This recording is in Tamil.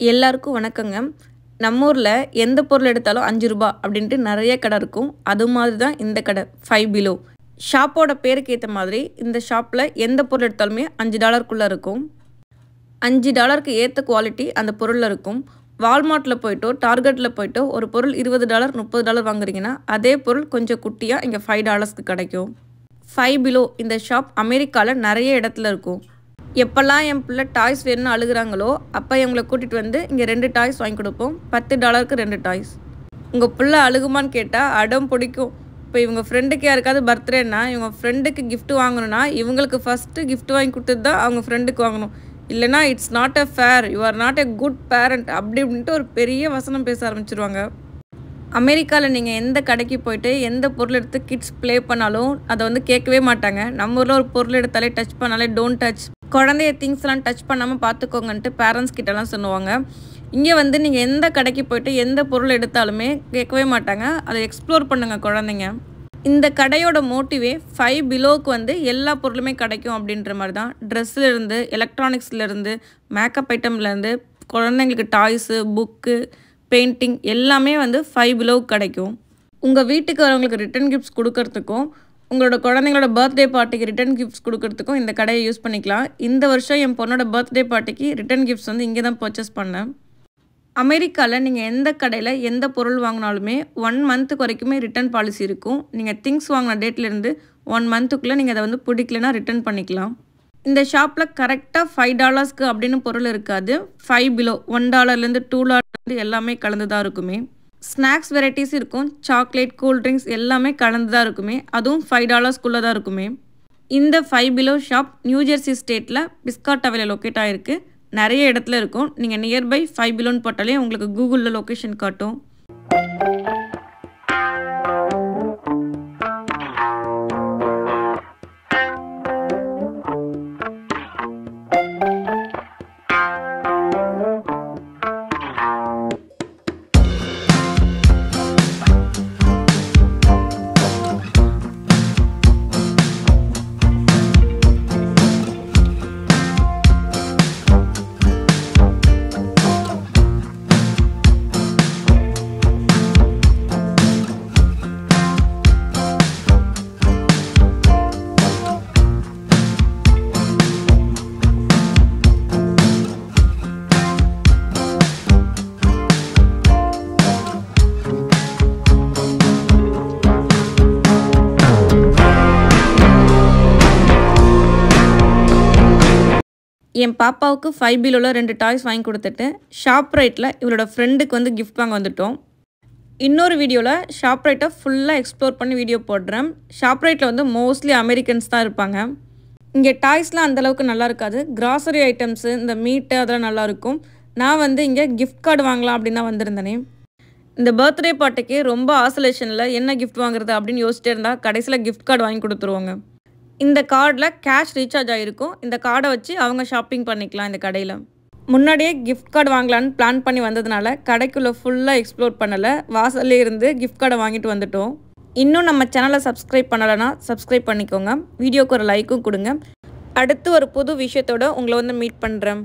எல்லாருக்கும் வணக்கங்க. நம்ம ஊர்ல எந்த பொருள் எடுத்தாலும் ₹5 அப்படின்ட்டு நிறைய கடை இருக்கும். அது மாதிரி தான் இந்த கடை 5 பிலோ. ஷாப்போட பேருக்கு ஏற்ற மாதிரி இந்த ஷாப்பில் எந்த பொருள் எடுத்தாலுமே $5க்குள்ளே இருக்கும். $5க்கு ஏற்ற குவாலிட்டி அந்த பொருளில் இருக்கும். வால்மார்ட்டில் போய்ட்டோ டார்கெட்டில் போய்ட்டோ ஒரு பொருள் $20 $30 வாங்குறீங்கன்னா அதே பொருள் கொஞ்சம் குட்டியாக இங்கே $5க்கு கிடைக்கும். 5 பிலோ இந்த ஷாப் அமெரிக்காவில் நிறைய இடத்துல இருக்கும். எப்போல்லாம் என் பிள்ளை டாய்ஸ் வேணும்னு அழுகுறாங்களோ அப்போ இவங்களை கூட்டிகிட்டு வந்து இங்கே 2 டாய்ஸ் வாங்கி கொடுப்போம். $10க்கு 2 டாய்ஸ். உங்கள் பிள்ளை அழுகுமான்னு கேட்டால் அடம் பிடிக்கும். இப்போ இவங்க ஃப்ரெண்டுக்கு யாருக்காவது பர்த்டேன்னா இவங்க ஃப்ரெண்டுக்கு கிஃப்ட் வாங்கணும்னா இவங்களுக்கு ஃபஸ்ட்டு கிஃப்ட் வாங்கி கொடுத்தது தான் அவங்க ஃப்ரெண்டுக்கு வாங்கணும். இல்லைனா it's not a fair, you are not a good parent அப்படி அப்படின்ட்டு ஒரு பெரிய வசனம் பேச ஆரம்பிச்சிருவாங்க. அமெரிக்காவில் நீங்கள் எந்த கடைக்கு போய்ட்டு எந்த பொருள் எடுத்து கிட்ஸ் ப்ளே பண்ணாலும் அதை வந்து கேட்கவே மாட்டாங்க. நம்ம ஊரில் ஒரு பொருள் எடுத்தாலே டச் பண்ணாலே டோன்ட் டச், குழந்தைய திங்ஸ்லாம் டச் பண்ணாமல் பார்த்துக்கோங்கன்ட்டு பேரண்ட்ஸ் கிட்டலாம் சொல்லுவாங்க. இங்கே வந்து நீங்கள் எந்த கடைக்கு போய்ட்டு எந்த பொருள் எடுத்தாலுமே கேட்கவே மாட்டாங்க. அதை எக்ஸ்ப்ளோர் பண்ணுங்க குழந்தைங்க. இந்த கடையோட மோட்டிவே 5 பிலோவுக்கு வந்து எல்லா பொருளுமே கிடைக்கும் அப்படின்ற மாதிரி தான். ட்ரெஸ்ஸுலேருந்து எலக்ட்ரானிக்ஸ்லேருந்து மேக்கப் ஐட்டம்லேருந்து குழந்தைங்களுக்கு டாய்ஸு புக்கு பெயிண்டிங் எல்லாமே வந்து 5 பிலோவுக்கு கிடைக்கும். உங்கள் வீட்டுக்கு வரவங்களுக்கு ரிட்டன் கிஃப்ட்ஸ் கொடுக்கறதுக்கும் உங்களோட குழந்தைங்களோட பர்த்டே பார்ட்டிக்கு ரிட்டன் கிஃப்ட்ஸ் கொடுக்கறதுக்கும் இந்த கடையை யூஸ் பண்ணிக்கலாம். இந்த வருஷம் என் பொண்ணோட பர்த்டே பார்ட்டிக்கு ரிட்டன் கிஃப்ட்ஸ் வந்து இங்கே தான் பர்ச்சேஸ் பண்ணேன். அமெரிக்காவில் நீங்கள் எந்த கடையில் எந்த பொருள் வாங்கினாலுமே 1 மந்த்துக்கு வரைக்குமே ரிட்டன் பாலிசி இருக்கும். நீங்கள் திங்ஸ் வாங்கின டேட்லேருந்து 1 மந்த்துக்குள்ளே நீங்கள் அதை வந்து பிடிக்கலனா ரிட்டன் பண்ணிக்கலாம். இந்த ஷாப்பில் கரெக்டாக $5க்கு அப்படின்னு பொருள் இருக்காது. 5 பிலோ $1லேருந்து $2 எல்லாமே கலந்து தான் இருக்குமே. ஸ்நாக்ஸ் வெரைட்டிஸ் இருக்கும், சாக்லேட் கூல்ட்ரிங்க்ஸ் எல்லாமே கலந்து தான் இருக்குமே. அதுவும் $5க்குள்ளே தான் இருக்குமே. இந்த 5 பிலோ ஷாப் நியூ ஜெர்சி ஸ்டேட்டில் பிஸ்காட்டாவில் லொக்கேட் ஆகிருக்கு. நிறைய இடத்துல இருக்கும். நீங்கள் நியர்பை 5 பிலோன்னு போட்டாலே உங்களுக்கு கூகுளில் லொக்கேஷன் காட்டும். என் பாப்பாவுக்கு 5 பிலோவில் 2 டாய்ஸ் வாங்கி கொடுத்துட்டு ஷாப் ரைட்டில் இவளோட ஃப்ரெண்டுக்கு வந்து கிஃப்ட் வாங்க வந்துட்டோம். இன்னொரு வீடியோவில் ஷாப் ரைட்டை ஃபுல்லாக எக்ஸ்ப்ளோர் பண்ணி வீடியோ போடுறேன். ஷாப் ரைட்டில் வந்து மோஸ்ட்லி அமெரிக்கன்ஸ் தான் இருப்பாங்க. இங்கே டாய்ஸ்லாம் அந்தளவுக்கு நல்லா இருக்காது. கிராசரி ஐட்டம்ஸு இந்த மீட்டு அதெல்லாம் நல்லாயிருக்கும். நான் வந்து இங்கே கிஃப்ட் கார்டு வாங்கலாம் அப்படின்னு தான் வந்திருந்தேனே. இந்த பர்த்டே பார்ட்டிக்கு ரொம்ப ஆசோலேஷனில் என்ன கிஃப்ட் வாங்குறது அப்படின்னு யோசிச்சிட்டே இருந்தால் கடைசியில் கிஃப்ட் கார்டு வாங்கி கொடுத்துருவாங்க. இந்த கார்டில் கேஷ் ரீசார்ஜ் ஆகிருக்கும். இந்த கார்டை வச்சு அவங்க ஷாப்பிங் பண்ணிக்கலாம். இந்த கடையில் முன்னாடியே கிஃப்ட் கார்டு வாங்கலான்னு பிளான் பண்ணி வந்ததுனால கடைக்குள்ளே ஃபுல்லாக எக்ஸ்ப்ளோர் பண்ணலை. வாசல்லே இருந்து கிஃப்ட் கார்டை வாங்கிட்டு வந்துட்டோம். இன்னும் நம்ம சேனலை சப்ஸ்கிரைப் பண்ணலைன்னா சப்ஸ்கிரைப் பண்ணிக்கோங்க. வீடியோக்கு ஒரு லைக்கும் கொடுங்க. அடுத்து ஒரு புது விஷயத்தோடு உங்களை வந்து மீட் பண்ணுறேன்.